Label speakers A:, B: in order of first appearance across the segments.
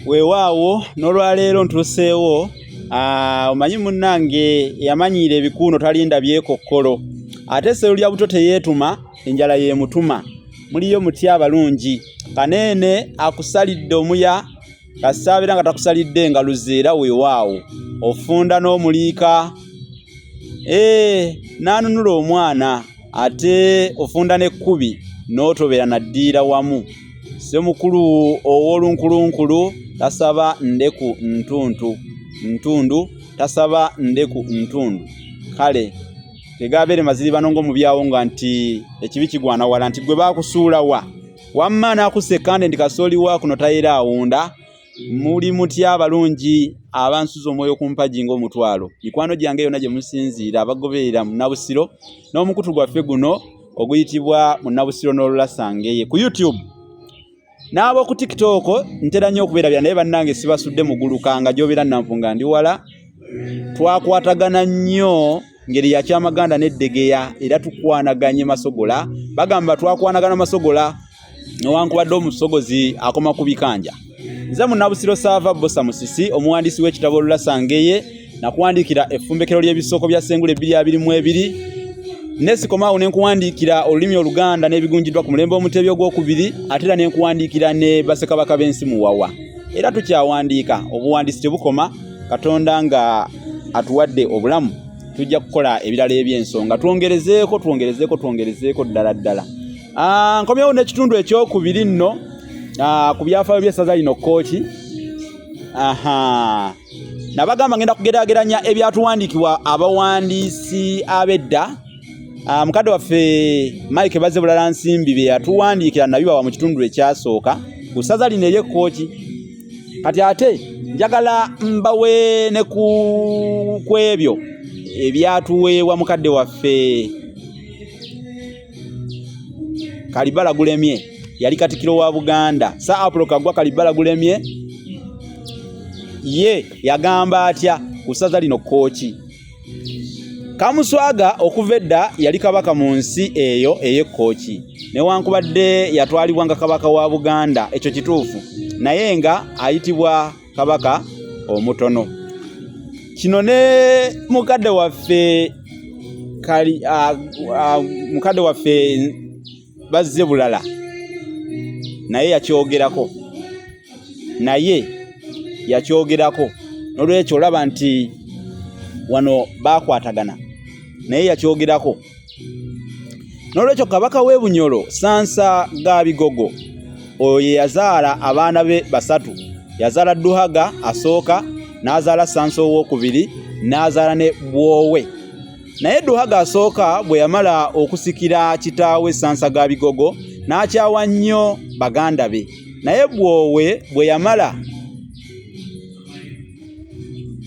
A: weewaawo n'olwaleero ntuseewo omanyi munnange yamanyira ebikuuno talinda byekokkolo ate sserulya buto teyeetuma enjala yeemutuma muliyo mutya abalungi kaneene akusalidde omuya kasaabeera nga takusalidde nga luzeera weewaawo ofunda n'omuliika n'anunula omwana ate ofunda n'ekkubi n'otobera naddiira wamu ssemukulu ow'olunkulunkulu tasaba ndeku ntundu tasaba ndeku ntundu kale tegabeere maziribano ng'omubyawo nga nti ekibi kigwana wala nti gwe baakusuula wamma n'akusekande ndi kasooli wa kuno tayera awunda muli mutya abalungi abansuza omwoyo ku mpagi ng'omutwalo mikwano gyange yonna gye musinziira abagoberera mu Nabusiro n'omukutu gwaffe guno oguyitibwa mu Nabusiro n'Olulasangeye ku YouTube n'abo ku TikTok ntera nnyo okubeerabya naye bannange sibasudde mugulukanga gy'obeera nampunga ndi wala twakwatagana nnyo ngeri ya kyamaganda n'eddegeya era tukwanaganye masogola bagamba twakwanagana masogola newankubadde omusogozi akoma ku bikanja nze mu Nabusiro Saava Bosa Musisi omuwandiisi w'ekitabo Olulasangeye nakuwandiikira effumbekero ly'ebisoko bya Ssengule 2022 nesikomaawo nenkuwandiikira olulimi Oluganda n'ebigunjiddwa ku mulembe Omutebi ogwokubiri ate era nenkuwandiikira ne bassekabaka b'ensi muwawa era tukyawandiika obuwandiisi tebukoma Katonda nga atuwadde obulamu tujja kukola ebirala eby'ensonga twongerezeeko ddala nkomyewo n'ekitundu ekyokubiri nno ku byafaayo by'essaza lino Kkooki nabagamba ngenda kugeraageranya ebyatuwandiikibwa abawandiisi ab'edda mukadde waffe Mike Bazebulala Nsimbi bye yatuwandiikira nabibawa mu kitundu ekyasooka ku ssaza lino ery'Ekkooki kati ate njagala mbawe ne ku ebyo ebyatuweebwa mukadde waffe Kalibala Gulemye yali Katikkiro wa Buganda Sir Apollo Kaggwa Kalibala Gulemye ye yagamba atya ku ssaza lino Kkooki Kamuswaga okuva edda yali kabaka mu nsi eyo ey'Ekkooki newankubadde yatwalibwa nga kabaka wa Buganda ekyo kituufu naye nga ayitibwa kabaka omutono kino ne mukadde waffe Bazebulala naye yakyogerako n'olwekyo olaba nti wano baakwatagana naye yakyogerako n'olwekyo kabaka w'e Bunyoro Sansa Gabigogo oyo ye yazaala abaana be basatu yazaala Duhaga asooka n'azaala Sansa owookubiri n'azaala ne Bwowe naye Duhaga asooka bwe yamala okusikira kitaawe Sansa Gabigogo n'akyawa nnyo baganda be naye Bwowe bwe yamala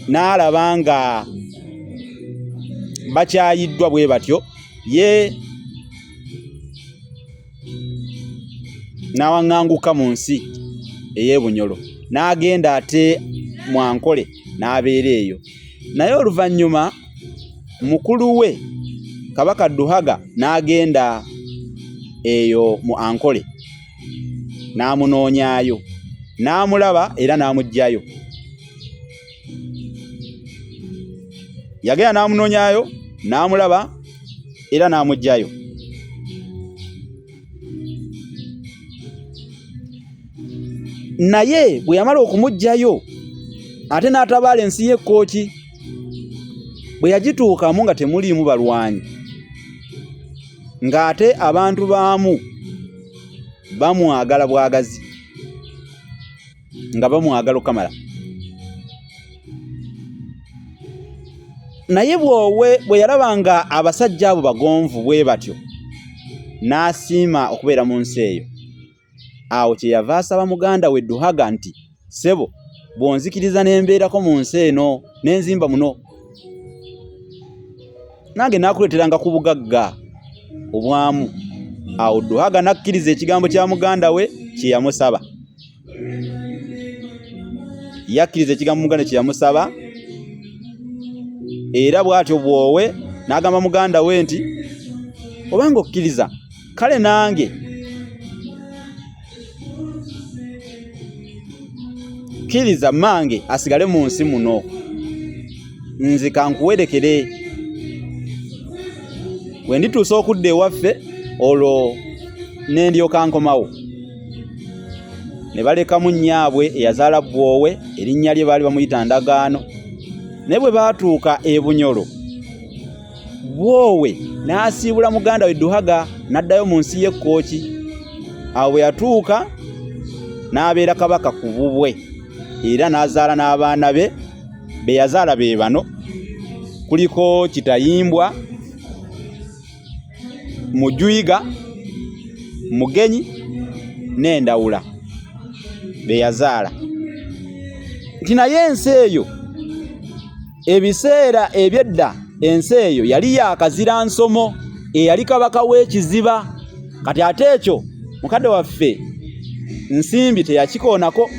A: n'alaba nga bakyayiddwa bwe batyo ye n'awaŋŋanguka mu nsi ey'e Bunyoro n'agenda ate mu Ankole n'abeera eyo naye oluvannyuma mukulu we Kabaka Duhaga n'agenda eyo mu Ankole n'amunoonyaayo n'amulaba era n'amuggyayo yagenda n'amunoonyaayo n'amulaba era n'amuggyayo naye bwe yamala okumuggyayo ate n'atabaala ensi y'Ekkooki bwe yagituukamu nga temuliimu balwanyi ng'ate abantu baamu bamwagala bwagazi nga bamwagala okamala naye bwe yalaba nga abasajja abo bagonvu bwe batyo n'asiima okubeera mu nsi eyo awo kyeyava asaba muganda we Duhaga nti ssebo bw'onzikiriza n'embeerako mu nsi eno n'enzimba muno nange naakuleeteranga ku bugagga obwamu awo Duhaga n'akkiriza ekigambo kya muganda we kye yamusaba yakkiriza ekigambo muganda kye yamusaba era bw'atyo Bwowe n'agamba muganda we nti obanga okkiriza kale nange kkiriza mange asigale mu nsi muno nze kankuwerekere we ndituusa okudda ewaffe olwo nendyoka nkomawo. Ne balekamu nnyaabwe eyazaala Bwowe, erinnya lye baali bamuyita Ndagaano. Naye bwe baatuuka e Bunyoro, Bwowe n'asiibula muganda we Duhaga n'addayo mu nsi ye Kkooki. Awo bwe yatuuka n'abeera kabaka ku bubwe era n'azaala n'abaana be be yazaala be bano. Kuliko Kitayimbwa, Mujuyiga, Mugenyi n'Endawula be yazaala. Nti naye ensi eyo ebiseera ebyedda ensi eyo yali yakazira nsomo eyali kabaka w'ekiziba. Kati ate ekyo mukadde waffe Nsimbi teyakikoonako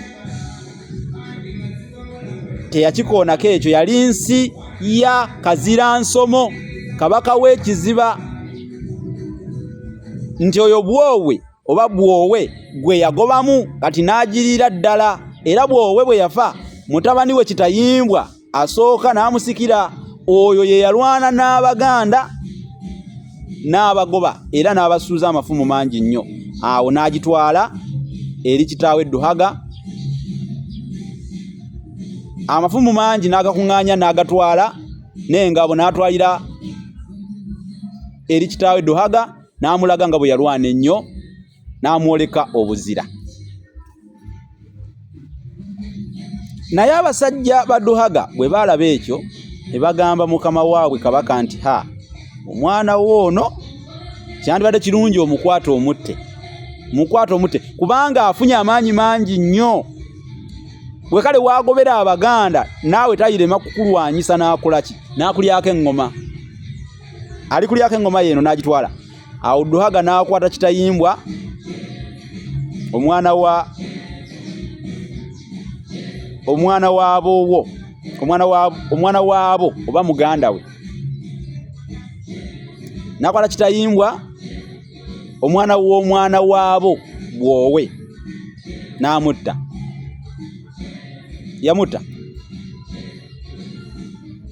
A: ekyo yali nsi ya kazira nsomo kabaka w'ekiziba. Nti oyo Bwowe oba Bwowe gwe yagobamu kati n'agirira ddala. Era Bwowe bwe yafa mutabani we Kitayimbwa asooka n'amusikira. Oyo ye yalwana n'Abaganda n'abagoba era n'abasuuza amafumu mangi nnyo. Awo n'agitwala eri kitaawe Duhaga. Amafumu mangi n'agakuŋŋaanya n'agatwala n'engabo n'atwalira eri kitaawe Duhaga n'amulaga nga bwe yalwana ennyo n'amwoleka obuzira. Naye abasajja ba Duhaga bwe baalaba ekyo ne bagamba mukama waabwe kabaka nti omwana woono kyandibadde kirungi omukwate omutte kubanga afunye amaanyi mangi nnyo. Bwe kale waagobera Abaganda naawe tayirema kukulwanyisa n'akolaki n'akulyako eŋŋoma. Alikulyako eŋŋoma yeeno n'agitwala. Awo Duhaga n'akwata Kitayimbwa omwana waabo oba muganda we. N'akwata Kitayimbwa omwana w'omwana waabo Bwowe n'amutta. Yamutta.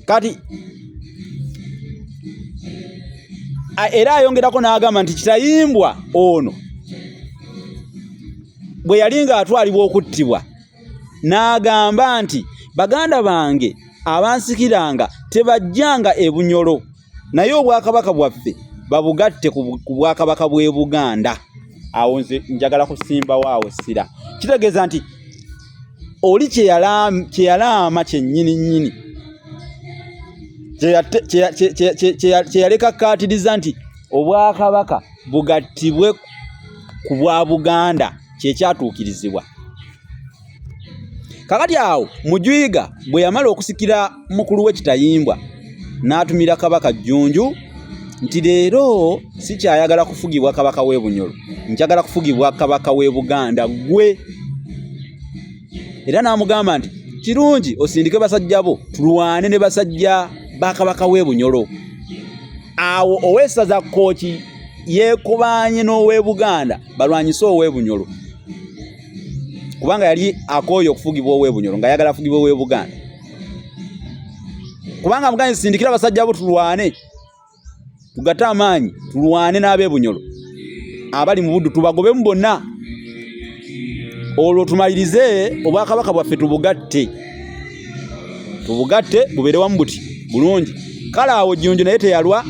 A: Kati era ayongerako n'agamba nti Kitayimbwa ono bwe yali ng'atwalibwa okuttibwa n'agamba nti baganda bange abansikiranga tebajjanga e Bunyoro naye obwakabaka bwaffe babugatte ku bwakabaka bw'e Buganda. Awo nze njagala kusimba waawo sira. Kitegeeza nti oli kyeyalaama kyennyini kyeyaleka kkaatiriza nti obwakabaka bugattibwe ku bwa Buganda kyekyatuukirizibwa. Kakati awo Mujuyiga bwe yamala okusikira mukulu we Kitayimbwa n'atumira kabaka Jjunju nti leero si kyayagala kufugibwa kabaka w'e Bunyoro, njagala kufugibwa kabaka w'e Buganda gwe. Era n'amugamba nti kirungi osindike basajja bo tulwane ne basajja ba kabaka w'e Bunyoro. Awo ow'essaza Kkooki yeekubaanye n'ow'e Buganda balwanyise ow'e Bunyoro kubanga yali akooye okufugibwa ow'e Bunyoro ng'ayagala afugibwa ow'e Buganda. Kubanga muganda sindikira basajja bo tulwane tugatte amaanyi tulwane n'ab'e Bunyoro abali mu buddu tubagobemu bonna olwo tumalirize obwakabaka bwaffe tubugatte bubeere wamu buti bulungi. Kale awo Jjunju naye teyalwa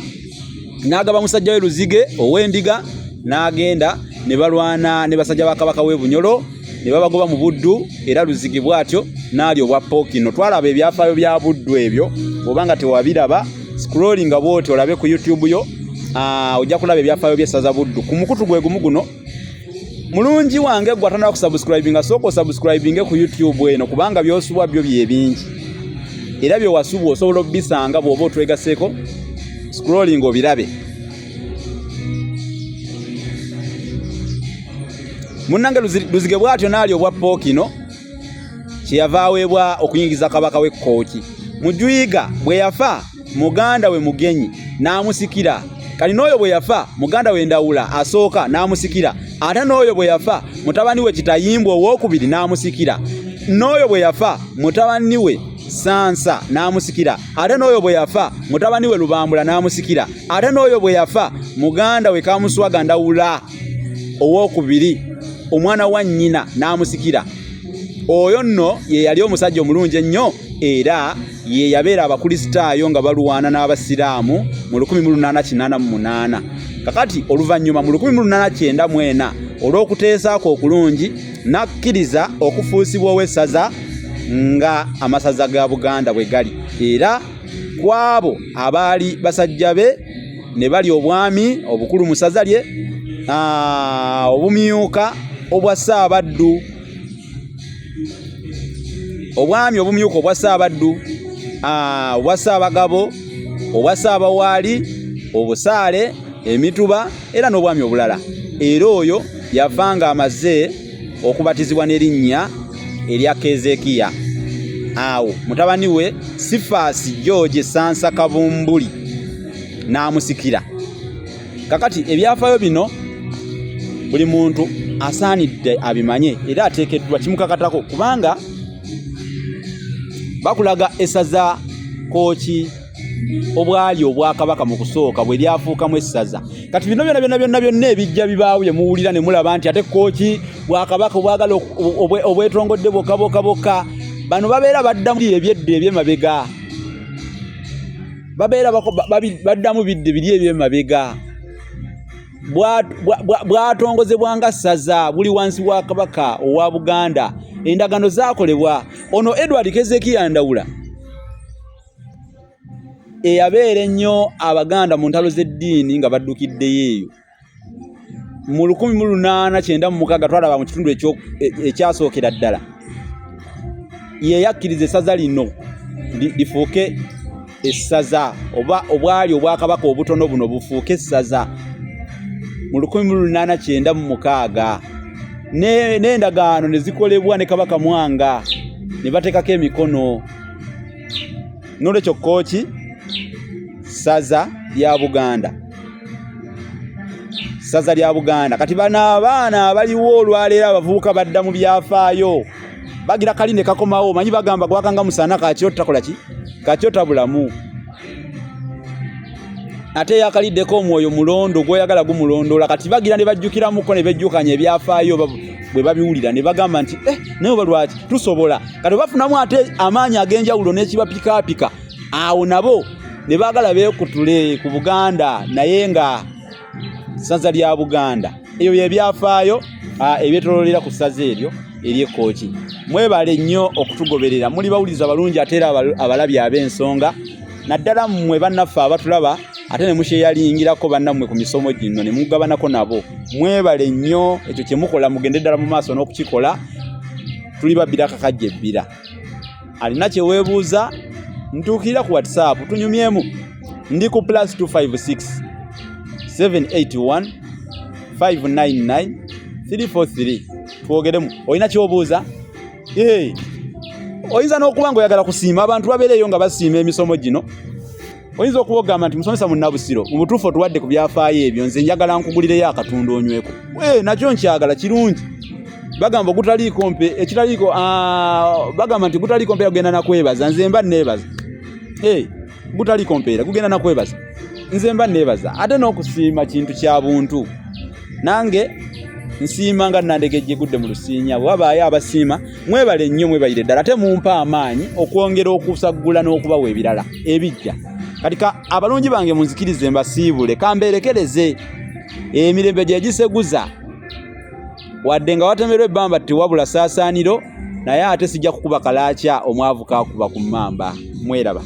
A: n'agaba musajja we Luzige ow'endiga n'agenda ne balwana ne basajja ba kabaka w'e Bunyoro ne babagoba mu buddu era Luzige bw'atyo n'ali obwa Pookino. Twalaba ebyafaayo bya buddu ebyo obanga tewabiraba scrollinga bw'oti olabe ku YouTube yo ojja kulaba ebyafaayo by'essaza Buddu ku mukutu gwe gumu guno. Mulungi wange gwe atanaba kusubscribinga sooka osubscribinge ku YouTube eno kubanga by'osubwa byo bye bingi era bye wasubwa osobola obisanga bw'oba otwegaseeko scrolling obirabe. Munnange Luzige bw'atyo n'ali obwa Pookino kyeyava aweebwa okuyingiza kabaka w'e Kkooki. Mujuyiga bwe yafa muganda we Mugenyi n'amusikira. Kali n'oyo bwe yafa muganda we Ndawula asooka n'amusikira. Ate n'oyo bwe yafa mutabani we Kitayimbwa owookubiri n'amusikira. n'oyo bwe yafa mutabani we Sansa n'amusikira, ate n'oyo bwe yafa mutabani we Lubambula n'amusikira, ate n'oyo bwe yafa muganda we Kamuswaga Ndawula owookubiri omwana wa nnyina n'amusikira. Oyo nno ye yali omusajja omulungi ennyo era ye yabeera abakristaayo nga balwana n'abasiraamu mu 1888. Kakati oluvannyuma mu 1894 olw'okuteesaako okulungi n'akkiriza okufuusibwa ow'essaza nga amasaza ga Buganda bwe gali, era kwabo abaali basajja be ne bali obwami obukulu mu ssaza lye, obumyuka obwa Ssaabaddu, obwami obumyuka obwa Ssaabaddu, obwa Ssaabagabo, obwa Ssaabawaali, obusaale, emituba era n'obwami obulala. Era oyo yavanga amaze okubatizibwa n'erinnya erya Keezeekiya. Awo mutabani we Sifaasi George Sansa Kabumbuli n'amusikira. Kakati ebyafaayo bino buli muntu asaanidde abimanye era ateekeddwa kimukakatako, kubanga bakulaga essaza Kooki obwali obwakabaka mu kusooka bwe lyafuukamu essaza. Kati bino byonna ebijja bibaawo bye muwulira ne mulaba nti ate Kooki bwakabaka obwagala obwetongodde bokka bano babeera baddamu ebyedde ebyemabega, babeera baddamu bidde biri ebyemabega. Bwatongozebwanga ssaza buli wansi wa kabaka owa Buganda, endagano zaakolebwa. Ono Edward Keezeekiya Ndawula eyabeera ennyo Abaganda mu ntalo z'eddiini nga baddukiddeyo eyo. Mu 1896 twalaba mu kitundu ekyasookera ddala ye yakkiriza essaza lino lifuuke essaza, oba obwali obwakabaka obutono buno bufuuke essaza mu 1896. N'endagaano ne zikolebwa ne Kabaka Mwanga ne bateekako emikono. N'olwekyo Kooki ssaza lya Buganda, ssaza lya Buganda. Kati bano abaana abaliwo olwaleero abavubuka badda mu byafaayo bagira kali ne kakomawo, manyi bagamba gwakanga musana kakyotta kolaki kakyotta bulamu. Ate yakaliddeko omwoyo mulondo gwoyagala gumulondola. Kati bagira ne bajjukiramuko ne bejjukanya ebyafaayo bwe babiwulira ne bagamba nti naye balwaki tusobola. Kati bafunamu ate amaanyi ag'enjawulo n'ekibapikaapika, awo nabo ne baagala beekutule ku Buganda naye nga ssaza lya Buganda. Ebyo byebyafaayo ebyetoloolera ku ssaza eryo ery'Ekooki. Mwebale nnyo okutugoberera, muli bawuliza balungi ate era abalabi ab'ensonga, naddala mmwe bannaffe abatulaba ate ne mukyeyalingirako bannammwe ku misomo gino ne mugabanako nabo. Mwebale nnyo, ekyo kye mukola mugende ddala mu maaso n'okukikola. Tuli babbiraka kajja ebbira. Alina kye weebuuza ntuukirira ku WhatsApp tunyumyemu, ndi ku +256 781 599 343. Twogeremu. Olina ky'obuuza? Oyinza n'okuba ng'oyagala kusiima abantu babeereyo nga basiima emisomo gino. Oyinza okubogamba nti musomesa Munnabusiro mu butuufu otuwadde ku byafaayo ebyo, nze njagala nkugulireyo akatunda onyweko. Nakyo nkyagala kirungi. Bagamba gutaliiko ekitaliiko bagamba nti gutaliiko mpeera gugenda nakwebaza, nze mba neebaza. Gutaliiko mpeera gugenda nakwebaza, nze mba neebaza. Ate n'okusiima kintu kya buntu. Nange nsiima nga Nandegejje gudde mu Lusiinya. Wabaayo abasiima, mwebale nnyo, mwebalire ddala. Ate mumpa amaanyi okwongera okusaggula n'okubawa ebirala ebijja. Kati abalungi bange munzikirize mbasiibule, kambeerekereze emirembe gye giseguza. Wadde nga watemerwa ebbamba tewabula saasaaniro, naye ate sijja kukuba kalaakya omwavu kaakuba ku mmamba. Mweraba.